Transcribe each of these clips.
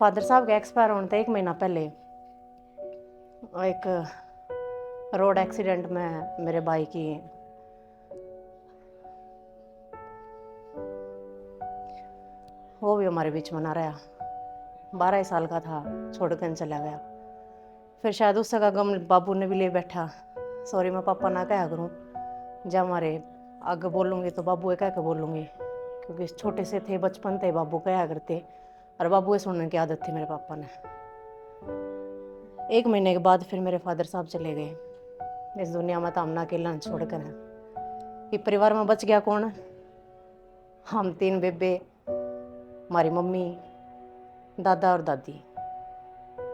Father साहब के expire होने थे 1 महीना पहले एक रोड एक्सीडेंट में मेरे भाई की वो भी हमारे बीच में ना रहा। 12 साल का था, छोड़ कर चला गया। फिर शायद उससे का गम बाबू ने भी ले बैठा। सॉरी मैं पापा ना कहा करूँ, जब हमारे आगे बोलूँगी तो बाबू कह के बोलूँगी, क्योंकि छोटे से थे, बचपन थे बाबू कहा करते और बाबू सुनने की आदत थी मेरे पापा ने। 1 महीने के बाद फिर मेरे फादर साहब चले गए इस दुनिया में। तो हमने अकेला छोड़ कर है कि परिवार में बच गया कौन? हम 3 बेबे, हमारी मम्मी, दादा और दादी।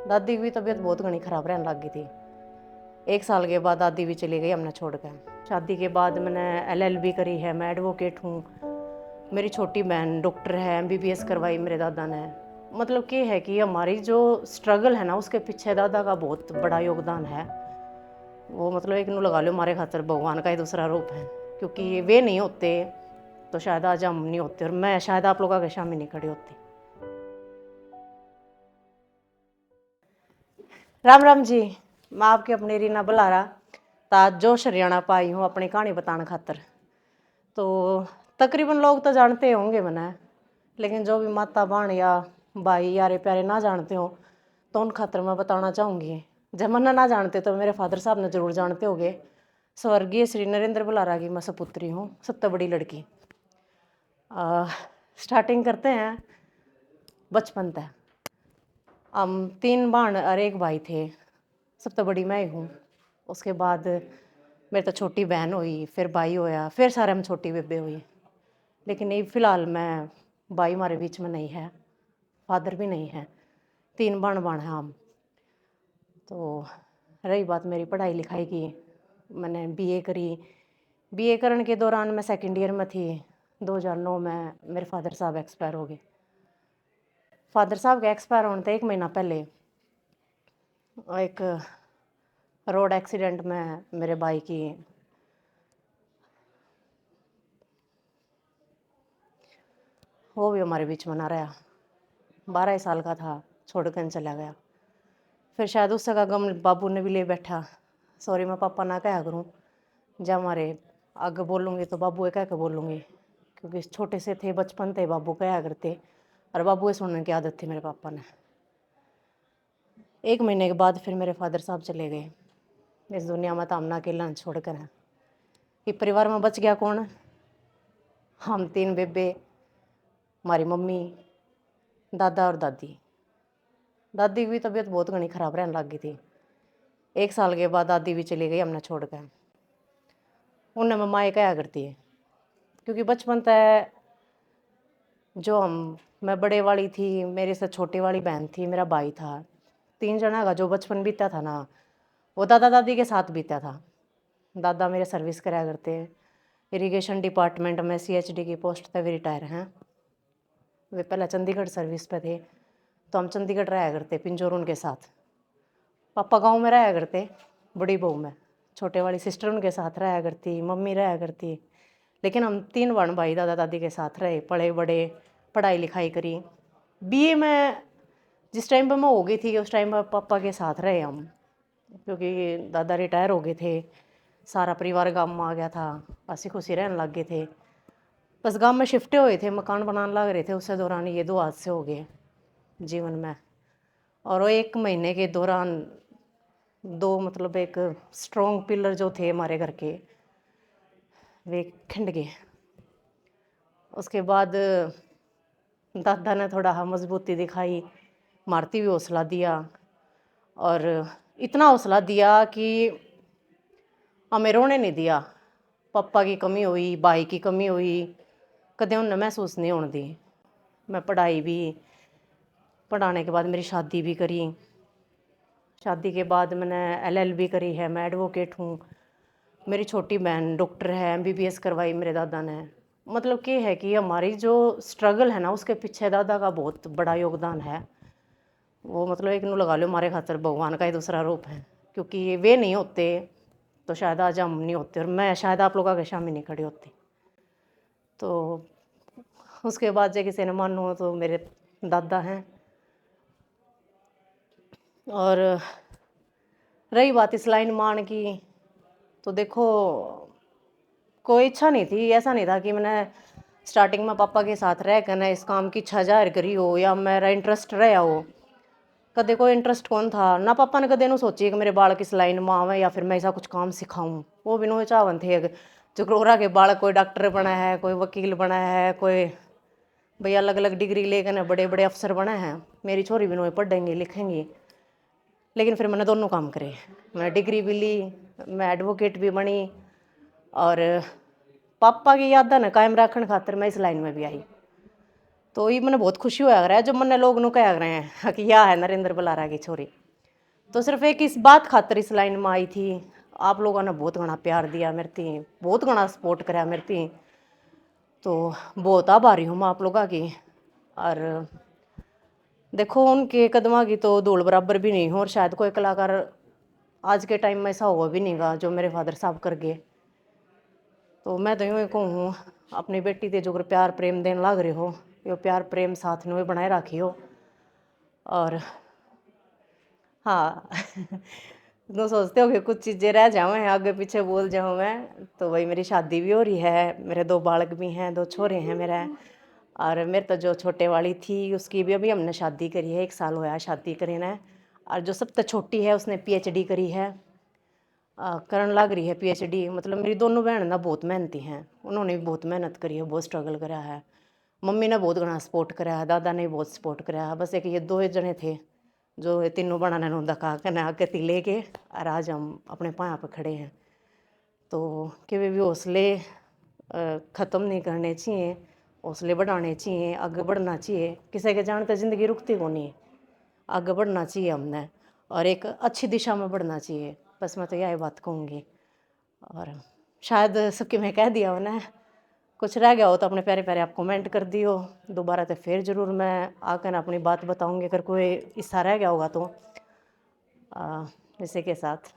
दादी की भी तबीयत बहुत घनी खराब रहने लग गई थी। 1 साल के बाद दादी भी चली गई हमने छोड़ कर। शादी के बाद मैंने LLB करी है, मैं एडवोकेट हूँ। मेरी छोटी बहन डॉक्टर है, MBBS करवाई मेरे दादा ने। मतलब कि है कि हमारी जो स्ट्रगल है ना, उसके पीछे दादा का बहुत बड़ा योगदान है। वो मतलब एक नू लगा लो हमारे खातर भगवान का ही दूसरा रूप है, क्योंकि वे नहीं होते तो शायद आज हम नहीं होते, और मैं शायद आप लोगों के सामने नहीं खड़ी होती। राम राम जी, मैं आपकी अपनी रीना बुलारा ताज जोश हरियाणा पाई हूँ अपनी कहानी बताने खातर। तो तकरीबन लोग तो जानते होंगे मैंने, लेकिन जो भी माता बहन या भाई यारे प्यारे ना जानते हो तो उन खातर मैं बताना चाहूँगी। जब मन्ना ना जानते तो मेरे फादर साहब ने जरूर जानते होंगे। स्वर्गीय श्री नरेंद्र बुलारा की मैं सपुत्री हूँ, सबसे बड़ी लड़की। स्टार्टिंग करते हैं बचपन तक। हम 3 बहन और 1 भाई थे, सबसे बड़ी मैं ही हूँ। उसके बाद मेरे तो छोटी बहन हुई, फिर भाई होया, फिर सारे हम छोटी बेबे हुई। लेकिन ये फिलहाल मैं भाई हमारे बीच में नहीं है, फादर भी नहीं है, 3 बहन हैं हम। तो रही बात मेरी पढ़ाई लिखाई की, मैंने BA करी। BA करने के दौरान मैं 2nd ईयर में थी। 2009 में मेरे फादर साहब एक्सपायर हो गए। फादर साहब के एक्सपायर होने थे 1 महीना पहले एक रोड एक्सीडेंट में मेरे भाई की वो भी हमारे बीच में ना रहा। 12 साल का था, छोड़ कर चला गया। फिर शायद उससे का गम बाबू ने भी ले बैठा। सॉरी मैं पापा ना कहा करूँ, जब हमारे आगे बोलूँगी तो बाबू कह के बोलूँगी, क्योंकि छोटे से थे, बचपन थे बाबू कहा करते और बाबू सुनने की आदत थी मेरे पापा ने। 1 महीने के बाद फिर मेरे फादर साहब चले गए इस दुनिया में। तो हमने अकेला छोड़ कर है कि परिवार में बच गया कौन? हम 3 बेबे, हमारी मम्मी, दादा और दादी। दादी की भी तबीयत बहुत घनी खराब रहने लग गई थी। 1 साल के बाद दादी भी चली गई हमने छोड़ कर। उन्हें मम्मा कहा करती है, क्योंकि बचपन तक जो मैं बड़े वाली थी, मेरे से छोटी वाली बहन थी, मेरा भाई था, 3 जना का जो बचपन बीता था ना, वो दादा दादी के साथ बीता था। दादा मेरे सर्विस कराया करते हैं, इरिगेशन डिपार्टमेंट में CHD की पोस्ट पे भी रिटायर हैं। वे पहले चंडीगढ़ सर्विस पे थे, तो हम चंडीगढ़ रहा करते पिंजौर उनके साथ। पापा गांव में रहा करते बड़ी बहू में, छोटे वाली सिस्टर उनके साथ रहा करती, मम्मी रहा करती। लेकिन हम 3 बहन भाई दादा दादी के साथ रहे, पढ़े बड़े, पढ़ाई लिखाई करी। BA में जिस टाइम पर मैं हो गई थी, उस टाइम पर पापा के साथ रहे हम, क्योंकि दादा रिटायर हो गए थे, सारा परिवार गाँव में आ गया था, हंसी खुशी रहने लग गए थे। बस गाँव में शिफ्ट हुए थे, मकान बनाने लग रहे थे, उस दौरान ये 2 हादसे हो गए जीवन में। और वो 1 महीने के दौरान 2 मतलब एक स्ट्रॉन्ग पिलर जो थे हमारे घर के, वे खिंड गए। उसके बाद दादा ने थोड़ा मजबूती दिखाई, मारती भी हौसला दिया, और इतना हौसला दिया कि हमें रोने नहीं दिया। पापा की कमी हुई, भाई की कमी हुई, कदे उन्हें महसूस नहीं होने दी। मैं पढ़ाई भी, पढ़ाने के बाद मेरी शादी भी करी। शादी के बाद मैंने LLB करी है, मैं एडवोकेट हूँ। मेरी छोटी बहन डॉक्टर है, MBBS करवाई मेरे दादा ने। मतलब कि है कि हमारी जो स्ट्रगल है ना, उसके पीछे दादा का बहुत बड़ा योगदान है। वो मतलब एक नू लगा लो हमारे खातर भगवान का ही दूसरा रूप है, क्योंकि वे नहीं होते तो शायद आज हम नहीं होते, और मैं शायद आप लोगों के सामने नहीं खड़ी होती। तो उसके बाद जो किसी ने मानो तो मेरे दादा हैं, और रही बात इस लाइन मान की, तो देखो कोई इच्छा नहीं थी, ऐसा नहीं था कि मैंने स्टार्टिंग में पापा के साथ रह कर ना इस काम की इच्छा जाहिर करी हो या मेरा इंटरेस्ट रहा हो। कदे कोई इंटरेस्ट कौन था ना, पापा ने कदे नू सोची कि मेरे बाल किस लाइन में आवे या फिर मैं ऐसा कुछ काम सिखाऊं। वो भी नो चाहवन थे जो क्रोरा के बाल कोई डॉक्टर बना है, कोई वकील बना है, कोई भाई अलग अलग डिग्री लेकर ना बड़े बड़े अफसर बने हैं। मेरी छोरी भी नो पढ़ेंगी लिखेंगी, लेकिन फिर मैंने दोनों काम करे। मैं डिग्री भी ली, मैं एडवोकेट भी बनी, और पापा की यादा ने कायम रखने खातर मैं इस लाइन में भी आई। तो ये मैंने बहुत खुशी होया रहा है जब मैंने लोग कह रहे हैं कि यह है नरेंद्र बलारा की छोरी। तो सिर्फ एक इस बात खातर इस लाइन में आई थी। आप लोगों ने बहुत घना प्यार दिया मेरे ती, बहुत घना सपोर्ट कराया मेरे ती, तो बहुत आभारी हूँ मैं आप लोगों की। और देखो उनके कदमां की तो धूल बराबर भी नहीं हो, और शायद कोई कलाकार आज के टाइम में ऐसा हुआ भी नहीं गा जो मेरे फादर साहब कर गए। तो मैं तो यूँ ही कहूँ, अपनी बेटी ते जो प्यार प्रेम देने लाग रहे हो, यो प्यार प्रेम साथ में बनाए रखियो। और हाँ तो सोचते हो कि कुछ चीज़ें रह जाऊँ हैं, आगे पीछे बोल जाऊँ मैं, तो वही मेरी शादी भी हो रही है, मेरे 2 बालक भी हैं, 2 छोरे हैं मेरे। और मेरे तो जो छोटे वाली थी उसकी भी अभी हमने शादी करी है, 1 साल हुआ है शादी करे ने। और जो सबसे छोटी है उसने पीएचडी करी है, करन लग रही है पीएचडी। मतलब मेरी दोनों बहन ना बहुत मेहनती हैं, उन्होंने भी बहुत मेहनत करी है, बहुत स्ट्रगल करा है। मम्मी ने बहुत घना सपोर्ट कराया है, दादा ने भी बहुत सपोर्ट कराया है। बस एक ये 2 जने थे जो ये तीनों बनाने नु धक्का के आगे ती लेके, और आज हम अपने पाँव पे खड़े हैं। तो कभी भी हौसले ख़त्म नहीं करने चाहिए, हौसले बढ़ाने चाहिए, आगे बढ़ना चाहिए। किसी के जानते ज़िंदगी रुकती को नहीं, आगे बढ़ना चाहिए हमने, और एक अच्छी दिशा में बढ़ना चाहिए। बस मैं तो यही बात कहूँगी। और शायद सबकी मैं कह दिया हो ना, कुछ रह गया हो तो अपने प्यारे प्यारे आप कमेंट कर दियो। दोबारा तो फिर ज़रूर मैं आकर अपनी बात बताऊँगी, अगर कोई हिस्सा रह गया होगा तो इसी के साथ